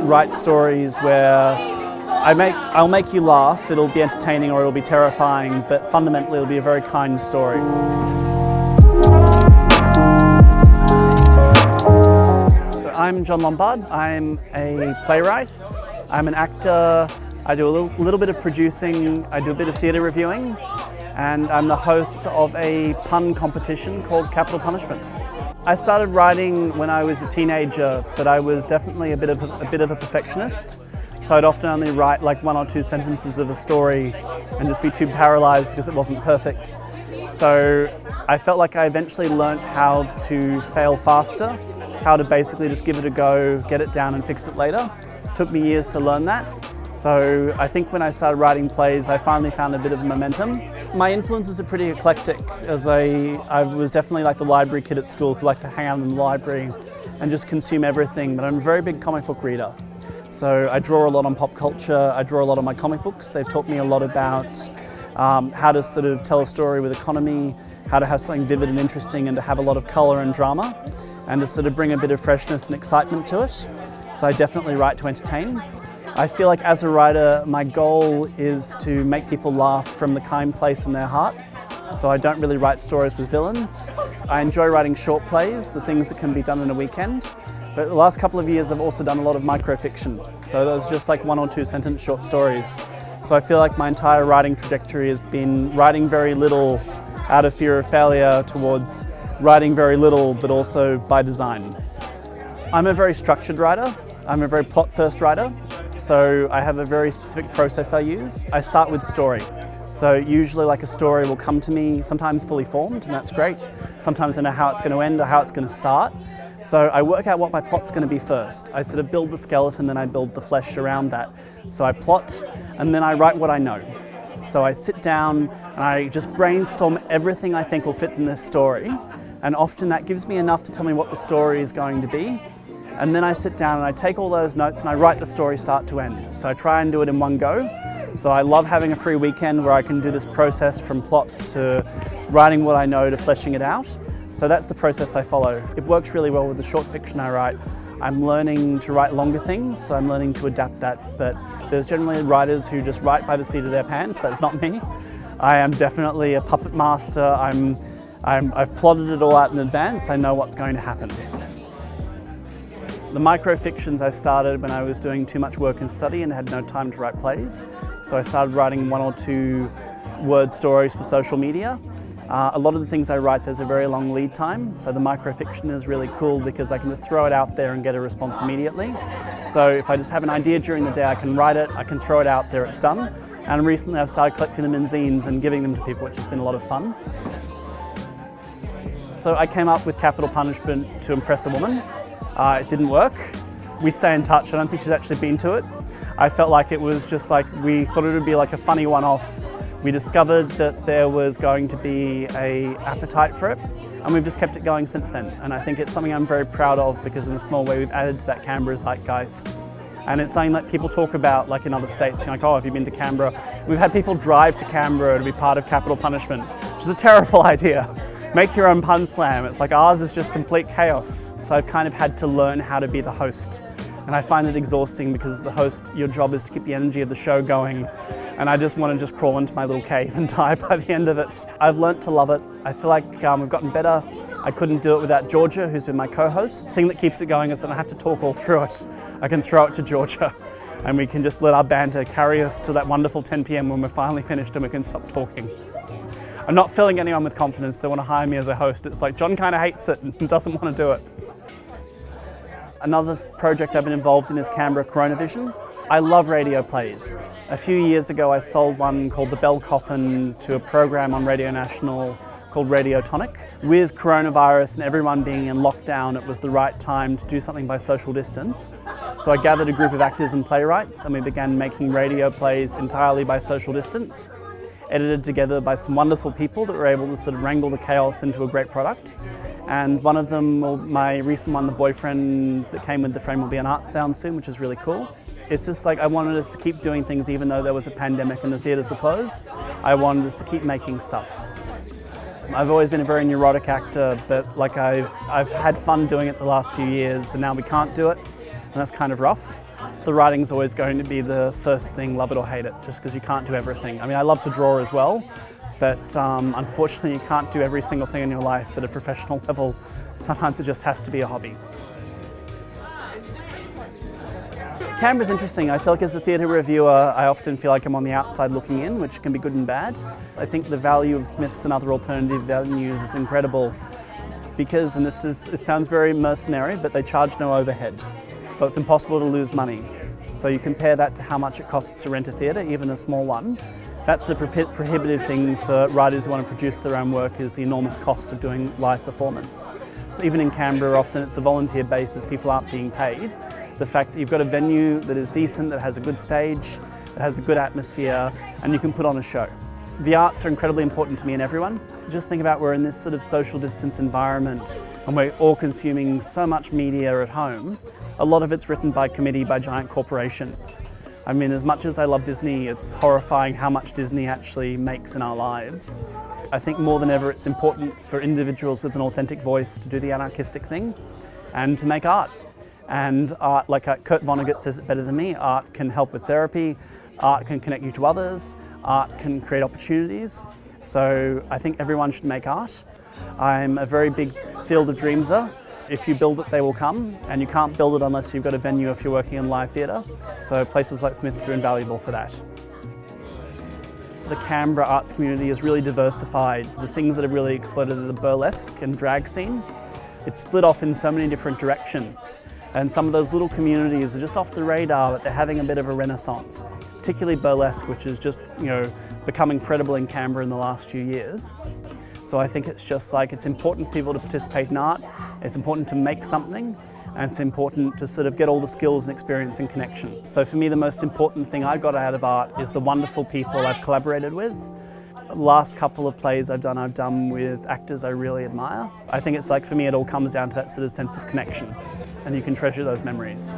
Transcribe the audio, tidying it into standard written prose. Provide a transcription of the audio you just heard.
write stories where I'll make you laugh, it'll be entertaining or it'll be terrifying, but fundamentally it'll be a very kind story. I'm John Lombard. I'm a playwright, I'm an actor, I do a little bit of producing, I do a bit of theatre reviewing, and I'm the host of a pun competition called Capital Punishment. I started writing when I was a teenager, but I was definitely a bit of a perfectionist. So I'd often only write like 1 or 2 sentences of a story and just be too paralysed because it wasn't perfect. So I felt like I eventually learnt how to fail faster, how to basically just give it a go, get it down and fix it later. It took me years to learn that. So I think when I started writing plays, I finally found a bit of momentum. My influences are pretty eclectic, as I was definitely like the library kid at school who liked to hang out in the library and just consume everything, but I'm a very big comic book reader. So I draw a lot on pop culture, I draw a lot on my comic books. They've taught me a lot about how to sort of tell a story with economy, how to have something vivid and interesting and to have a lot of colour and drama, and to sort of bring a bit of freshness and excitement to it. So I definitely write to entertain. I feel like as a writer, my goal is to make people laugh from the kind place in their heart. So I don't really write stories with villains. I enjoy writing short plays, the things that can be done in a weekend. But the last couple of years I've also done a lot of microfiction. So those are just like 1 or 2 sentence short stories. So I feel like my entire writing trajectory has been writing very little out of fear of failure towards writing very little, but also by design. I'm a very structured writer. I'm a very plot-first writer. So I have a very specific process I use. I start with story. So usually like a story will come to me, sometimes fully formed, and that's great. Sometimes I know how it's going to end or how it's going to start. So I work out what my plot's going to be first. I sort of build the skeleton, then I build the flesh around that. So I plot, and then I write what I know. So I sit down and I just brainstorm everything I think will fit in this story. And often that gives me enough to tell me what the story is going to be. And then I sit down and I take all those notes and I write the story start to end. So I try and do it in one go. So I love having a free weekend where I can do this process from plot to writing what I know to fleshing it out. So that's the process I follow. It works really well with the short fiction I write. I'm learning to write longer things, so I'm learning to adapt that. But there's generally writers who just write by the seat of their pants. That's not me. I am definitely a puppet master. I've plotted it all out in advance. I know what's going to happen. The microfictions I started when I was doing too much work and study and had no time to write plays. So I started writing 1 or 2 word stories for social media. A lot of the things I write, there's a very long lead time. So the microfiction is really cool because I can just throw it out there and get a response immediately. So if I just have an idea during the day, I can write it, I can throw it out there, it's done. And recently I've started collecting them in zines and giving them to people, which has been a lot of fun. So I came up with Capital Punishment to impress a woman. It didn't work. We stay in touch. I don't think she's actually been to it. I felt like it was just like, we thought it would be like a funny one-off. We discovered that there was going to be an appetite for it, and we've just kept it going since then. And I think it's something I'm very proud of because in a small way we've added to that Canberra zeitgeist. And it's something that people talk about like in other states. You're like, oh, have you been to Canberra? We've had people drive to Canberra to be part of Capital Punishment, which is a terrible idea. Make your own pun slam. It's like ours is just complete chaos. So I've kind of had to learn how to be the host. And I find it exhausting because as the host, your job is to keep the energy of the show going. And I just want to just crawl into my little cave and die by the end of it. I've learnt to love it. I feel like we've gotten better. I couldn't do it without Georgia, who's been my co-host. The thing that keeps it going is that I don't have to talk all through it. I can throw it to Georgia and we can just let our banter carry us to that wonderful 10 p.m. when we're finally finished and we can stop talking. I'm not filling anyone with confidence. They want to hire me as a host. It's like John kind of hates it and doesn't want to do it. Another project I've been involved in is Canberra Coronavision. I love radio plays. A few years ago I sold one called The Bell Coffin to a program on Radio National called Radio Tonic. With coronavirus and everyone being in lockdown, it was the right time to do something by social distance. So I gathered a group of actors and playwrights and we began making radio plays entirely by social distance, edited together by some wonderful people that were able to sort of wrangle the chaos into a great product. And one of them, my recent one, The Boyfriend that came with the frame, will be an art sound soon, which is really cool. It's just like I wanted us to keep doing things even though there was a pandemic and the theatres were closed. I wanted us to keep making stuff. I've always been a very neurotic actor, but like I've had fun doing it the last few years and now we can't do it, and that's kind of rough. the writing's always going to be the first thing, love it or hate it, just because you can't do everything. I mean, I love to draw as well, but unfortunately you can't do every single thing in your life at a professional level. Sometimes it just has to be a hobby. Canberra's interesting. I feel like as a theatre reviewer, I often feel like I'm on the outside looking in, which can be good and bad. I think the value of Smiths and other alternative venues is incredible because, and it sounds very mercenary, but they charge no overhead. So it's impossible to lose money. So you compare that to how much it costs to rent a theatre, even a small one. That's the prohibitive thing for writers who want to produce their own work, is the enormous cost of doing live performance. So even in Canberra, often it's a volunteer basis, people aren't being paid. The fact that you've got a venue that is decent, that has a good stage, that has a good atmosphere, and you can put on a show. The arts are incredibly important to me and everyone. Just think about we're in this sort of social distance environment and we're all consuming so much media at home. A lot of it's written by committee, by giant corporations. I mean, as much as I love Disney, it's horrifying how much Disney actually makes in our lives. I think more than ever it's important for individuals with an authentic voice to do the anarchistic thing and to make art. And art, like Kurt Vonnegut says it better than me, art can help with therapy, art can connect you to others, art can create opportunities. So I think everyone should make art. I'm a very big Field of Dreamser. If you build it, they will come, and you can't build it unless you've got a venue if you're working in live theatre. So places like Smiths are invaluable for that. The Canberra arts community is really diversified. The things that have really exploded are the burlesque and drag scene. It's split off in so many different directions. And some of those little communities are just off the radar, but they're having a bit of a renaissance, particularly burlesque, which is just, become incredible in Canberra in the last few years. So I think it's just like, it's important for people to participate in art, it's important to make something, and it's important to sort of get all the skills and experience and connection. So for me, the most important thing I got out of art is the wonderful people I've collaborated with. The last couple of plays I've done with actors I really admire. I think it's like, for me, it all comes down to that sort of sense of connection, and you can treasure those memories.